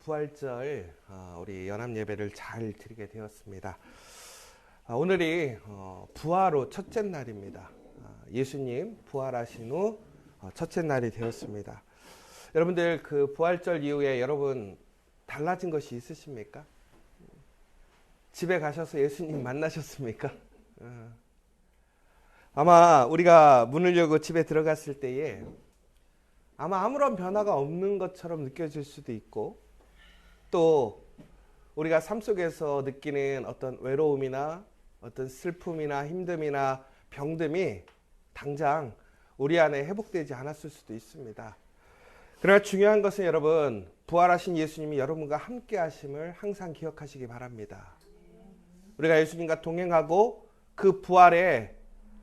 부활절 우리 연합 예배를 잘 드리게 되었습니다. 오늘이 부활 후 첫째 날입니다. 예수님 부활하신 후 첫째 날이 되었습니다. 여러분들 그 부활절 이후에 여러분 달라진 것이 있으십니까? 집에 가셔서 예수님 만나셨습니까? 아마 우리가 문을 열고 집에 들어갔을 때에 아마 아무런 변화가 없는 것처럼 느껴질 수도 있고, 또 우리가 삶 속에서 느끼는 어떤 외로움이나 어떤 슬픔이나 힘듦이나 병듦이 당장 우리 안에 회복되지 않았을 수도 있습니다. 그러나 중요한 것은 여러분, 부활하신 예수님이 여러분과 함께 하심을 항상 기억하시기 바랍니다. 우리가 예수님과 동행하고 그 부활의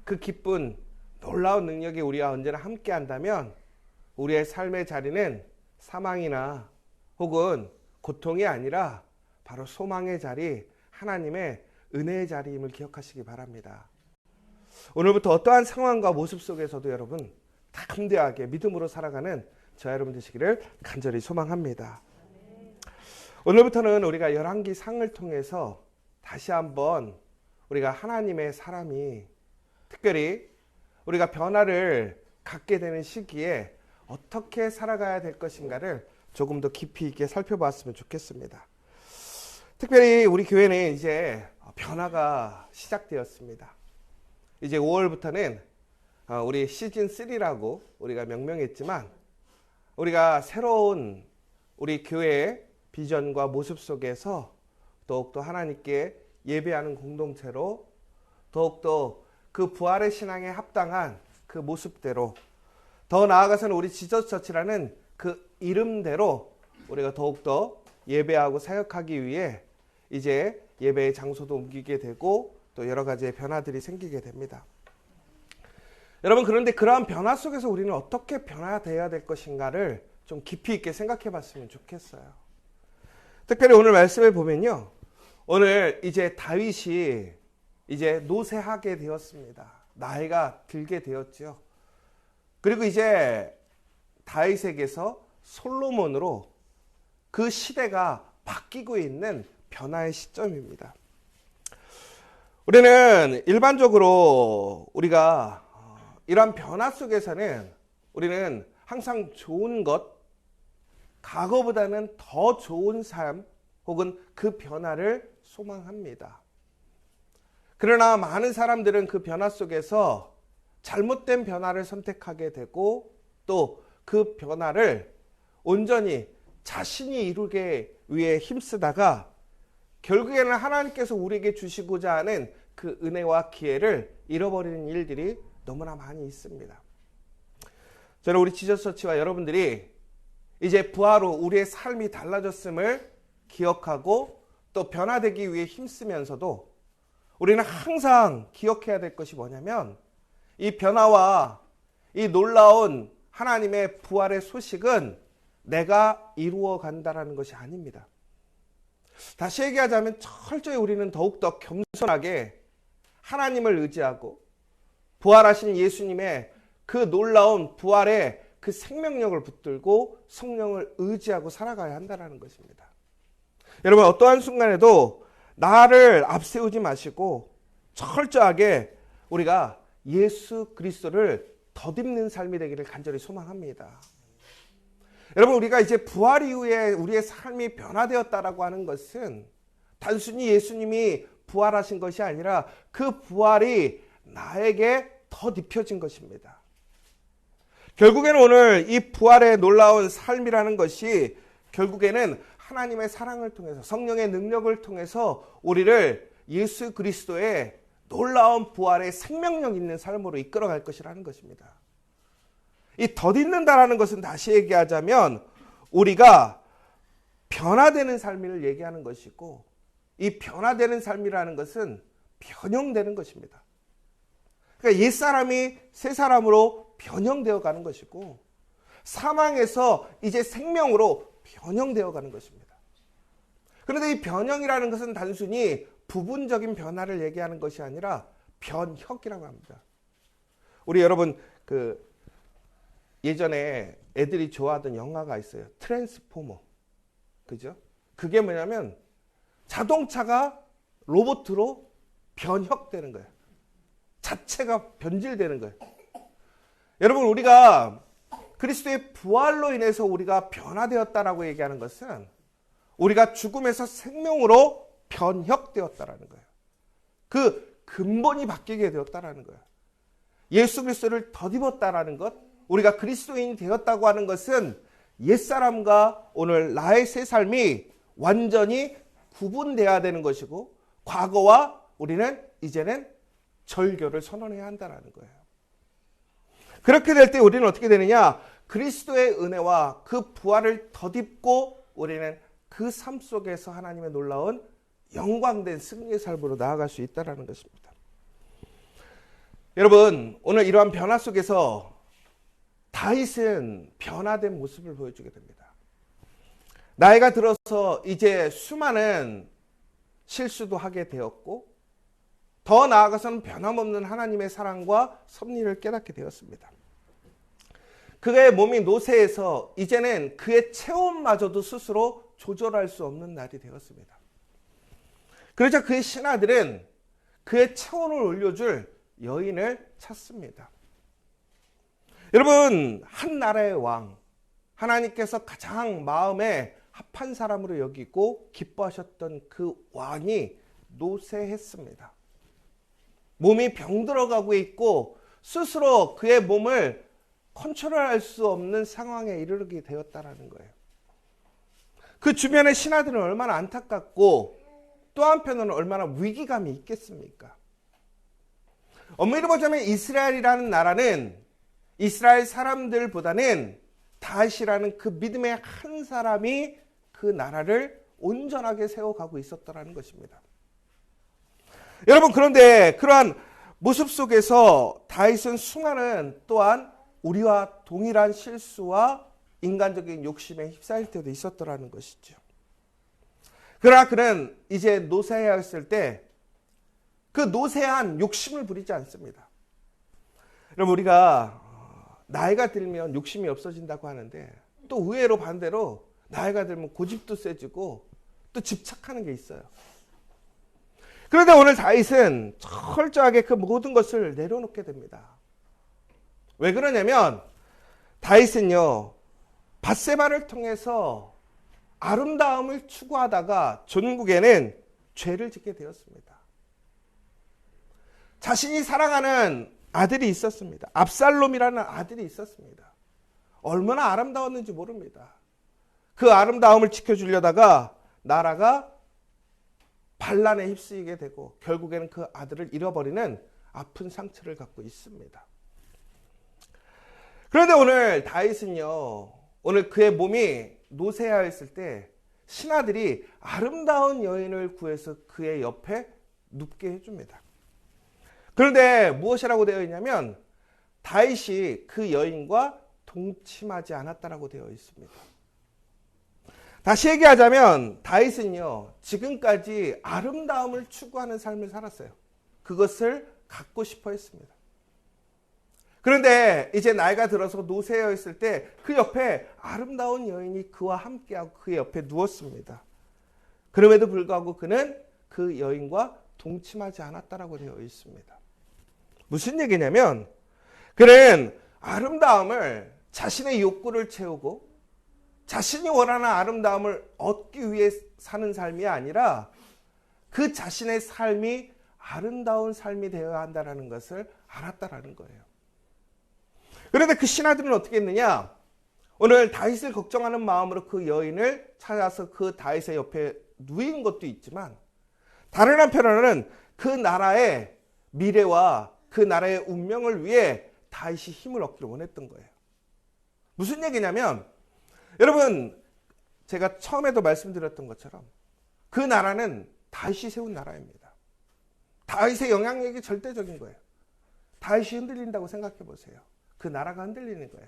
그 기쁜 놀라운 능력이 우리와 언제나 함께 한다면 우리의 삶의 자리는 사망이나 혹은 고통이 아니라 바로 소망의 자리, 하나님의 은혜의 자리임을 기억하시기 바랍니다. 오늘부터 어떠한 상황과 모습 속에서도 여러분 담대하게 믿음으로 살아가는 저 여러분 되시기를 간절히 소망합니다. 오늘부터는 우리가 열왕기상을 통해서 다시 한번 우리가 하나님의 사람이 특별히 우리가 변화를 갖게 되는 시기에 어떻게 살아가야 될 것인가를 조금 더 깊이 있게 살펴봤으면 좋겠습니다. 특별히 우리 교회는 이제 변화가 시작되었습니다. 이제 5월부터는 우리 시즌 3라고 우리가 명명했지만 우리가 새로운 우리 교회의 비전과 모습 속에서 더욱더 하나님께 예배하는 공동체로 더욱더 그 부활의 신앙에 합당한 그 모습대로, 더 나아가서는 우리 지저스처치라는 그 이름대로 우리가 더욱더 예배하고 사역하기 위해 이제 예배의 장소도 옮기게 되고 또 여러 가지의 변화들이 생기게 됩니다. 여러분, 그런데 그러한 변화 속에서 우리는 어떻게 변화되어야 될 것인가를 좀 깊이 있게 생각해 봤으면 좋겠어요. 특별히 오늘 말씀을 보면요, 오늘 이제 다윗이 이제 노쇠하게 되었습니다. 나이가 들게 되었죠. 그리고 이제 다윗에게서 솔로몬으로 그 시대가 바뀌고 있는 변화의 시점입니다. 우리는 일반적으로 우리가 이러한 변화 속에서는 우리는 항상 좋은 것, 과거보다는 더 좋은 삶 혹은 그 변화를 소망합니다. 그러나 많은 사람들은 그 변화 속에서 잘못된 변화를 선택하게 되고 또 그 변화를 온전히 자신이 이루기 위해 힘쓰다가 결국에는 하나님께서 우리에게 주시고자 하는 그 은혜와 기회를 잃어버리는 일들이 너무나 많이 있습니다. 저는 우리 지저스처치와 여러분들이 이제 부활 후 우리의 삶이 달라졌음을 기억하고 또 변화되기 위해 힘쓰면서도 우리는 항상 기억해야 될 것이 뭐냐면, 이 변화와 이 놀라운 하나님의 부활의 소식은 내가 이루어 간다라는 것이 아닙니다. 다시 얘기하자면 철저히 우리는 더욱더 겸손하게 하나님을 의지하고 부활하신 예수님의 그 놀라운 부활의 그 생명력을 붙들고 성령을 의지하고 살아가야 한다는 것입니다. 여러분, 어떠한 순간에도 나를 앞세우지 마시고 철저하게 우리가 예수 그리스도를 덧입는 삶이 되기를 간절히 소망합니다. 여러분, 우리가 이제 부활 이후에 우리의 삶이 변화되었다라고 하는 것은 단순히 예수님이 부활하신 것이 아니라 그 부활이 나에게 덧입혀진 것입니다. 결국에는 오늘 이 부활의 놀라운 삶이라는 것이 결국에는 하나님의 사랑을 통해서, 성령의 능력을 통해서 우리를 예수 그리스도의 놀라운 부활의 생명력 있는 삶으로 이끌어갈 것이라는 것입니다. 이 덧입는다라는 것은 다시 얘기하자면 우리가 변화되는 삶을 얘기하는 것이고, 이 변화되는 삶이라는 것은 변형되는 것입니다. 그러니까 옛사람이 새 사람으로 변형되어 가는 것이고, 사망에서 이제 생명으로 변형되어 가는 것입니다. 그런데 이 변형이라는 것은 단순히 부분적인 변화를 얘기하는 것이 아니라 변혁이라고 합니다. 우리 여러분 예전에 애들이 좋아하던 영화가 있어요. 트랜스포머. 그죠? 그게 뭐냐면 자동차가 로봇으로 변혁되는 거예요. 자체가 변질되는 거예요. 여러분, 우리가 그리스도의 부활로 인해서 우리가 변화되었다라고 얘기하는 것은 우리가 죽음에서 생명으로 변혁되었다라는 거예요. 그 근본이 바뀌게 되었다라는 거예요. 예수 그리스도를 덧입었다라는 것, 우리가 그리스도인이 되었다고 하는 것은 옛사람과 오늘 나의 새 삶이 완전히 구분돼야 되는 것이고, 과거와 우리는 이제는 절교를 선언해야 한다는 거예요. 그렇게 될 때 우리는 어떻게 되느냐? 그리스도의 은혜와 그 부활을 덧입고 우리는 그 삶 속에서 하나님의 놀라운 영광된 승리의 삶으로 나아갈 수 있다는 것입니다. 여러분, 오늘 이러한 변화 속에서 다윗은 변화된 모습을 보여주게 됩니다. 나이가 들어서 이제 수많은 실수도 하게 되었고, 더 나아가서는 변함없는 하나님의 사랑과 섭리를 깨닫게 되었습니다. 그의 몸이 노쇠해서 이제는 그의 체온마저도 스스로 조절할 수 없는 날이 되었습니다. 그러자 그의 신하들은 그의 체온을 올려줄 여인을 찾습니다. 여러분, 한 나라의 왕, 하나님께서 가장 마음에 합한 사람으로 여기고 기뻐하셨던 그 왕이 노쇠했습니다. 몸이 병들어가고 있고 스스로 그의 몸을 컨트롤할 수 없는 상황에 이르게 되었다는 거예요. 그 주변의 신하들은 얼마나 안타깝고 또 한편으로는 얼마나 위기감이 있겠습니까? 엄밀히 보자면 이스라엘이라는 나라는 이스라엘 사람들보다는 다윗이라는 그 믿음의 한 사람이 그 나라를 온전하게 세워가고 있었다는 것입니다. 여러분, 그런데 그러한 모습 속에서 다윗은 수많은 또한 우리와 동일한 실수와 인간적인 욕심에 휩싸일 때도 있었더라는 것이죠. 그러나 그는 이제 노쇠하였을 때 그 노쇠한 욕심을 부리지 않습니다. 여러분, 우리가 나이가 들면 욕심이 없어진다고 하는데 또 의외로 반대로 나이가 들면 고집도 세지고 또 집착하는 게 있어요. 그런데 오늘 다윗은 철저하게 그 모든 것을 내려놓게 됩니다. 왜 그러냐면 다윗은요, 밧세바를 통해서 아름다움을 추구하다가 전국에는 죄를 짓게 되었습니다. 자신이 사랑하는 아들이 있었습니다. 압살롬이라는 아들이 있었습니다. 얼마나 아름다웠는지 모릅니다. 그 아름다움을 지켜주려다가 나라가 반란에 휩쓰이게 되고 결국에는 그 아들을 잃어버리는 아픈 상처를 갖고 있습니다. 그런데 오늘 다윗은요, 오늘 그의 몸이 노쇠하였을 때 신하들이 아름다운 여인을 구해서 그의 옆에 눕게 해줍니다. 그런데 무엇이라고 되어 있냐면 다윗이 그 여인과 동침하지 않았다라고 되어 있습니다. 다시 얘기하자면 다윗은요, 지금까지 아름다움을 추구하는 삶을 살았어요. 그것을 갖고 싶어 했습니다. 그런데 이제 나이가 들어서 노쇠하여 있을 때 그 옆에 아름다운 여인이 그와 함께하고 그의 옆에 누웠습니다. 그럼에도 불구하고 그는 그 여인과 동침하지 않았다라고 되어 있습니다. 무슨 얘기냐면 그는 아름다움을 자신의 욕구를 채우고 자신이 원하는 아름다움을 얻기 위해 사는 삶이 아니라 그 자신의 삶이 아름다운 삶이 되어야 한다는 것을 알았다라는 거예요. 그런데 그 신하들은 어떻게 했느냐? 오늘 다윗을 걱정하는 마음으로 그 여인을 찾아서 그 다윗의 옆에 누인 것도 있지만 다른 한편으로는 그 나라의 미래와 그 나라의 운명을 위해 다윗이 힘을 얻기를 원했던 거예요. 무슨 얘기냐면 여러분, 제가 처음에도 말씀드렸던 것처럼 그 나라는 다윗이 세운 나라입니다. 다윗의 영향력이 절대적인 거예요. 다윗이 흔들린다고 생각해 보세요. 그 나라가 흔들리는 거예요.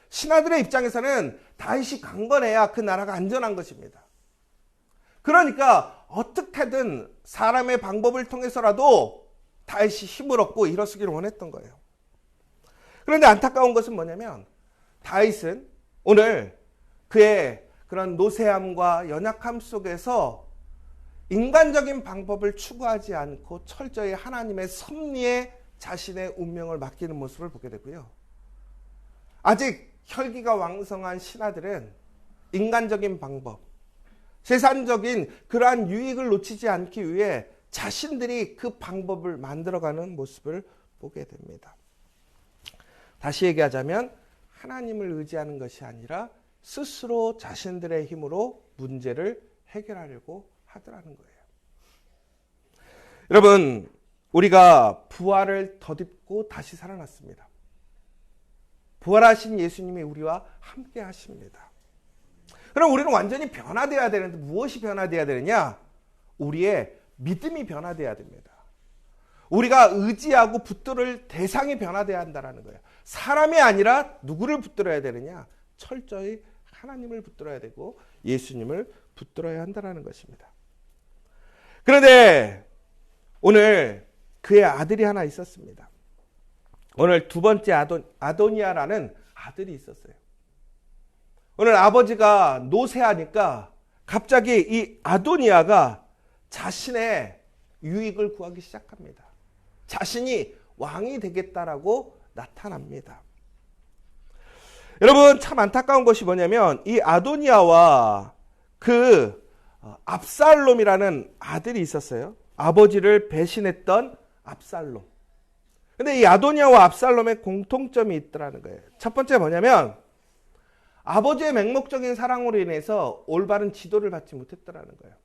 신하들의 입장에서는 다윗이 강건해야 그 나라가 안전한 것입니다. 그러니까 어떻게든 사람의 방법을 통해서라도 다윗이 힘을 얻고 일어서기를 원했던 거예요. 그런데 안타까운 것은 뭐냐면 다윗은 오늘 그의 그런 노쇠함과 연약함 속에서 인간적인 방법을 추구하지 않고 철저히 하나님의 섭리에 자신의 운명을 맡기는 모습을 보게 되고요. 아직 혈기가 왕성한 신하들은 인간적인 방법, 세상적인 그러한 유익을 놓치지 않기 위해 자신들이 그 방법을 만들어가는 모습을 보게 됩니다. 다시 얘기하자면 하나님을 의지하는 것이 아니라 스스로 자신들의 힘으로 문제를 해결하려고 하더라는 거예요. 여러분, 우리가 부활을 덧입고 다시 살아났습니다. 부활하신 예수님이 우리와 함께 하십니다. 그럼 우리는 완전히 변화되어야 되는데 무엇이 변화되어야 되느냐? 우리의 믿음이 변화되어야 됩니다. 우리가 의지하고 붙들을 대상이 변화되어야 한다는 거예요. 사람이 아니라 누구를 붙들어야 되느냐? 철저히 하나님을 붙들어야 되고 예수님을 붙들어야 한다는 것입니다. 그런데 오늘 그의 아들이 하나 있었습니다. 오늘 두 번째 아도니아라는 아들이 있었어요. 오늘 아버지가 노쇠하니까 갑자기 이 아도니아가 자신의 유익을 구하기 시작합니다. 자신이 왕이 되겠다라고 나타납니다. 여러분, 참 안타까운 것이 뭐냐면 이 아도니아와 그 압살롬이라는 아들이 있었어요. 아버지를 배신했던 압살롬. 근데 이 아도니아와 압살롬의 공통점이 있더라는 거예요. 첫 번째 뭐냐면 아버지의 맹목적인 사랑으로 인해서 올바른 지도를 받지 못했더라는 거예요.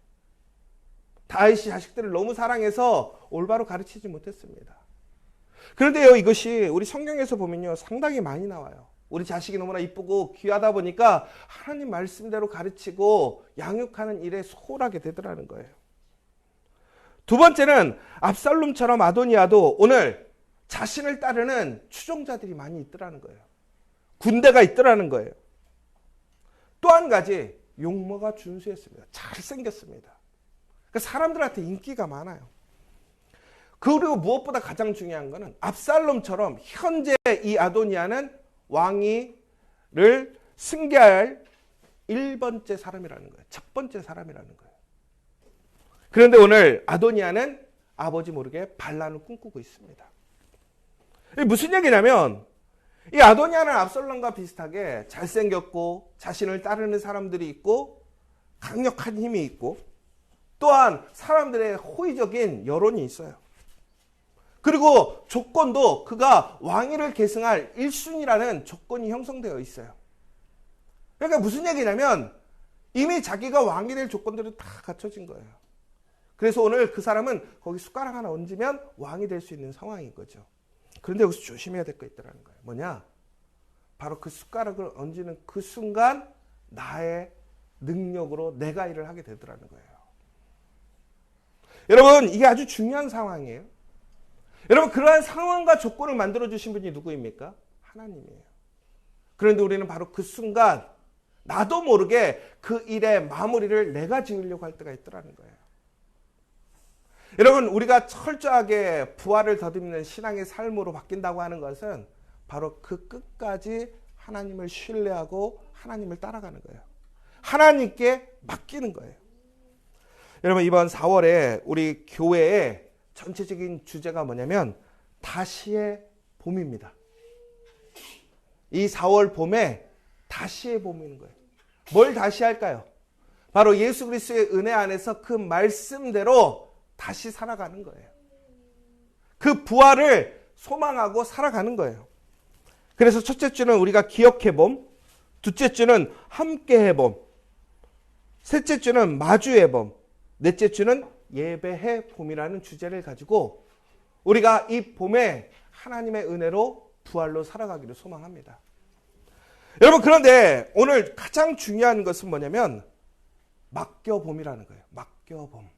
다윗이 자식들을 너무 사랑해서 올바로 가르치지 못했습니다. 그런데요, 이것이 우리 성경에서 보면요, 상당히 많이 나와요. 우리 자식이 너무나 이쁘고 귀하다 보니까 하나님 말씀대로 가르치고 양육하는 일에 소홀하게 되더라는 거예요. 두 번째는 압살롬처럼 아도니아도 오늘 자신을 따르는 추종자들이 많이 있더라는 거예요. 군대가 있더라는 거예요. 또 한 가지, 용모가 준수했습니다. 잘생겼습니다. 그러니까 사람들한테 인기가 많아요. 그리고 무엇보다 가장 중요한 것은 압살롬처럼 현재 이 아도니아는 왕위를 승계할 1번째 사람이라는 거예요. 첫 번째 사람이라는 거예요. 그런데 오늘 아도니아는 아버지 모르게 반란을 꿈꾸고 있습니다. 이게 무슨 얘기냐면 이 아도니아는 압살롬과 비슷하게 잘생겼고 자신을 따르는 사람들이 있고 강력한 힘이 있고 또한 사람들의 호의적인 여론이 있어요. 그리고 조건도 그가 왕위를 계승할 1순위라는 조건이 형성되어 있어요. 그러니까 무슨 얘기냐면 이미 자기가 왕이 될 조건들이 다 갖춰진 거예요. 그래서 오늘 그 사람은 거기 숟가락 하나 얹으면 왕이 될 수 있는 상황인 거죠. 그런데 여기서 조심해야 될 거 있다는 거예요. 뭐냐? 바로 그 숟가락을 얹는 그 순간 나의 능력으로 내가 일을 하게 되더라는 거예요. 여러분, 이게 아주 중요한 상황이에요. 여러분, 그러한 상황과 조건을 만들어주신 분이 누구입니까? 하나님이에요. 그런데 우리는 바로 그 순간 나도 모르게 그 일의 마무리를 내가 지으려고 할 때가 있더라는 거예요. 여러분, 우리가 철저하게 부활을 덧입는 신앙의 삶으로 바뀐다고 하는 것은 바로 그 끝까지 하나님을 신뢰하고 하나님을 따라가는 거예요. 하나님께 맡기는 거예요. 여러분, 이번 4월에 우리 교회의 전체적인 주제가 뭐냐면 다시의 봄입니다. 이 4월 봄에 다시의 봄인 거예요. 뭘 다시 할까요? 바로 예수 그리스도의 은혜 안에서 그 말씀대로 다시 살아가는 거예요. 그 부활을 소망하고 살아가는 거예요. 그래서 첫째 주는 우리가 기억해 봄, 둘째 주는 함께 해 봄, 셋째 주는 마주해 봄, 넷째 주는 예배해 봄이라는 주제를 가지고 우리가 이 봄에 하나님의 은혜로 부활로 살아가기를 소망합니다. 여러분, 그런데 오늘 가장 중요한 것은 뭐냐면 맡겨봄이라는 거예요. 맡겨봄.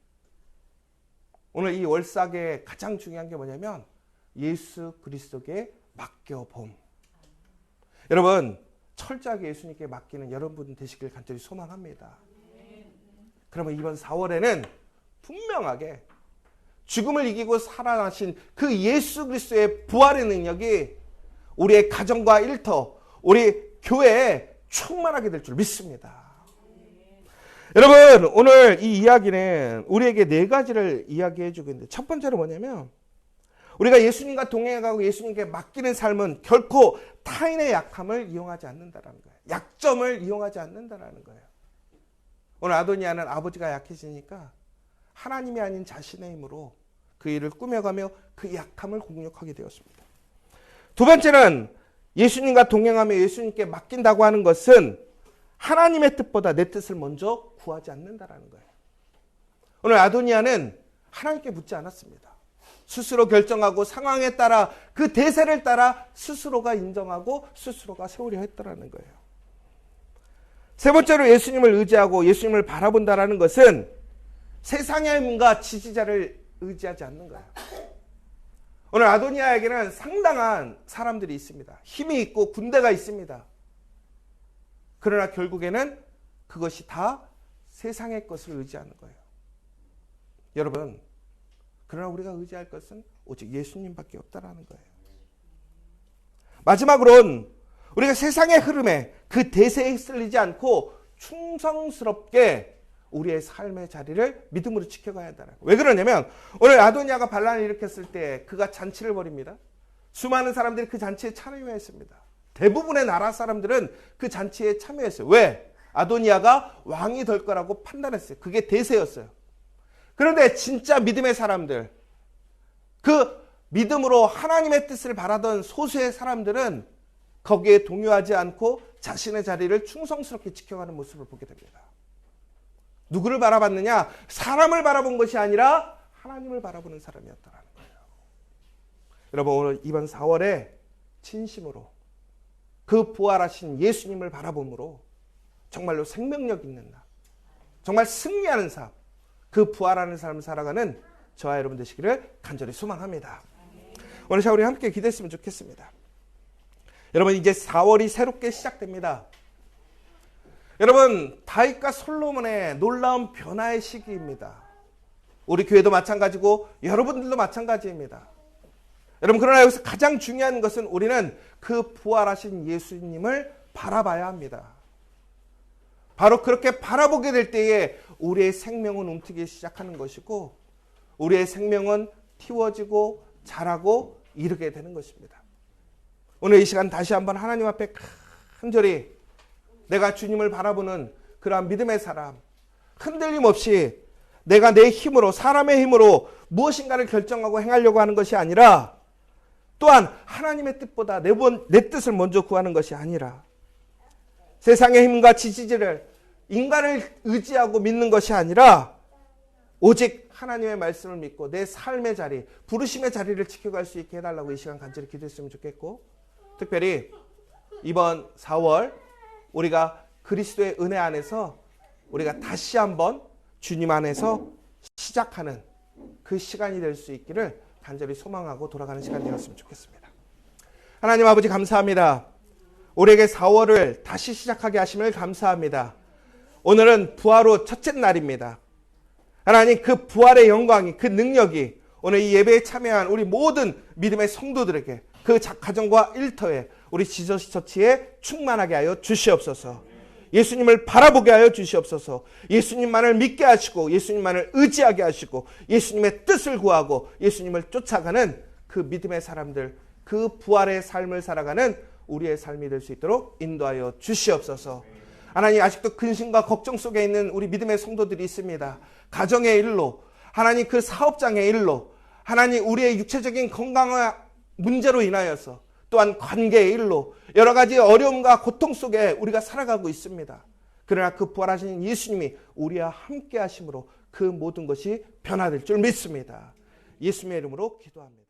오늘 이 월삭의 가장 중요한 게 뭐냐면 예수 그리스도께 맡겨봄. 여러분, 철저하게 예수님께 맡기는 여러분 되시길 간절히 소망합니다. 그러면 이번 4월에는 분명하게 죽음을 이기고 살아나신 그 예수 그리스도의 부활의 능력이 우리의 가정과 일터, 우리 교회에 충만하게 될 줄 믿습니다. 여러분, 오늘 이 이야기는 우리에게 네 가지를 이야기해 주고 있는데, 첫 번째로 뭐냐면 우리가 예수님과 동행하고 예수님께 맡기는 삶은 결코 타인의 약함을 이용하지 않는다라는 거예요. 약점을 이용하지 않는다라는 거예요. 오늘 아도니아는 아버지가 약해지니까 하나님이 아닌 자신의 힘으로 그 일을 꾸며가며 그 약함을 공격하게 되었습니다. 두 번째는 예수님과 동행하며 예수님께 맡긴다고 하는 것은 하나님의 뜻보다 내 뜻을 먼저 구하지 않는다라는 거예요. 오늘 아도니아는 하나님께 묻지 않았습니다. 스스로 결정하고 상황에 따라 그 대세를 따라 스스로가 인정하고 스스로가 세우려 했다라는 거예요. 세 번째로 예수님을 의지하고 예수님을 바라본다라는 것은 세상의 힘과 지지자를 의지하지 않는 거예요. 오늘 아도니아에게는 상당한 사람들이 있습니다. 힘이 있고 군대가 있습니다. 그러나 결국에는 그것이 다 세상의 것을 의지하는 거예요. 여러분, 그러나 우리가 의지할 것은 오직 예수님밖에 없다라는 거예요. 마지막으로는 우리가 세상의 흐름에 그 대세에 휩쓸리지 않고 충성스럽게 우리의 삶의 자리를 믿음으로 지켜가야 한다는 거예요. 왜 그러냐면 오늘 아도니아가 반란을 일으켰을 때 그가 잔치를 벌입니다. 수많은 사람들이 그 잔치에 참여했습니다. 대부분의 나라 사람들은 그 잔치에 참여했어요. 왜? 아도니아가 왕이 될 거라고 판단했어요. 그게 대세였어요. 그런데 진짜 믿음의 사람들, 그 믿음으로 하나님의 뜻을 바라던 소수의 사람들은 거기에 동요하지 않고 자신의 자리를 충성스럽게 지켜가는 모습을 보게 됩니다. 누구를 바라봤느냐? 사람을 바라본 것이 아니라 하나님을 바라보는 사람이었다는 거예요. 여러분, 오늘 이번 4월에 진심으로 그 부활하신 예수님을 바라봄으로 정말로 생명력 있는 날, 정말 승리하는 삶, 그 부활하는 삶을 살아가는 저와 여러분 되시기를 간절히 소망합니다. 오늘 우리 함께 기도했으면 좋겠습니다. 여러분, 이제 4월이 새롭게 시작됩니다. 여러분, 다윗과 솔로몬의 놀라운 변화의 시기입니다. 우리 교회도 마찬가지고 여러분들도 마찬가지입니다. 여러분, 그러나 여기서 가장 중요한 것은 우리는 그 부활하신 예수님을 바라봐야 합니다. 바로 그렇게 바라보게 될 때에 우리의 생명은 움트기 시작하는 것이고 우리의 생명은 틔워지고 자라고 이르게 되는 것입니다. 오늘 이 시간 다시 한번 하나님 앞에 간절히 내가 주님을 바라보는 그러한 믿음의 사람, 흔들림 없이 내가 내 힘으로, 사람의 힘으로 무엇인가를 결정하고 행하려고 하는 것이 아니라, 또한 하나님의 뜻보다 내 뜻을 먼저 구하는 것이 아니라, 세상의 힘과 지지를, 인간을 의지하고 믿는 것이 아니라 오직 하나님의 말씀을 믿고 내 삶의 자리, 부르심의 자리를 지켜갈 수 있게 해달라고 이 시간 간절히 기도했으면 좋겠고, 특별히 이번 4월 우리가 그리스도의 은혜 안에서 우리가 다시 한번 주님 안에서 시작하는 그 시간이 될 수 있기를 간절히 소망하고 돌아가는 시간이 되었으면 좋겠습니다. 하나님 아버지, 감사합니다. 우리에게 4월을 다시 시작하게 하심을 감사합니다. 오늘은 부활 후 첫째 날입니다. 하나님, 그 부활의 영광이, 그 능력이 오늘 이 예배에 참여한 우리 모든 믿음의 성도들에게, 그 가정과 일터에, 우리 지저스 처치에 충만하게 하여 주시옵소서. 예수님을 바라보게 하여 주시옵소서. 예수님만을 믿게 하시고 예수님만을 의지하게 하시고 예수님의 뜻을 구하고 예수님을 쫓아가는 그 믿음의 사람들, 그 부활의 삶을 살아가는 우리의 삶이 될 수 있도록 인도하여 주시옵소서. 하나님, 아직도 근심과 걱정 속에 있는 우리 믿음의 성도들이 있습니다. 가정의 일로, 하나님 그 사업장의 일로, 하나님 우리의 육체적인 건강의 문제로 인하여서, 또한 관계의 일로 여러 가지 어려움과 고통 속에 우리가 살아가고 있습니다. 그러나 그 부활하신 예수님이 우리와 함께 하심으로 그 모든 것이 변화될 줄 믿습니다. 예수님의 이름으로 기도합니다.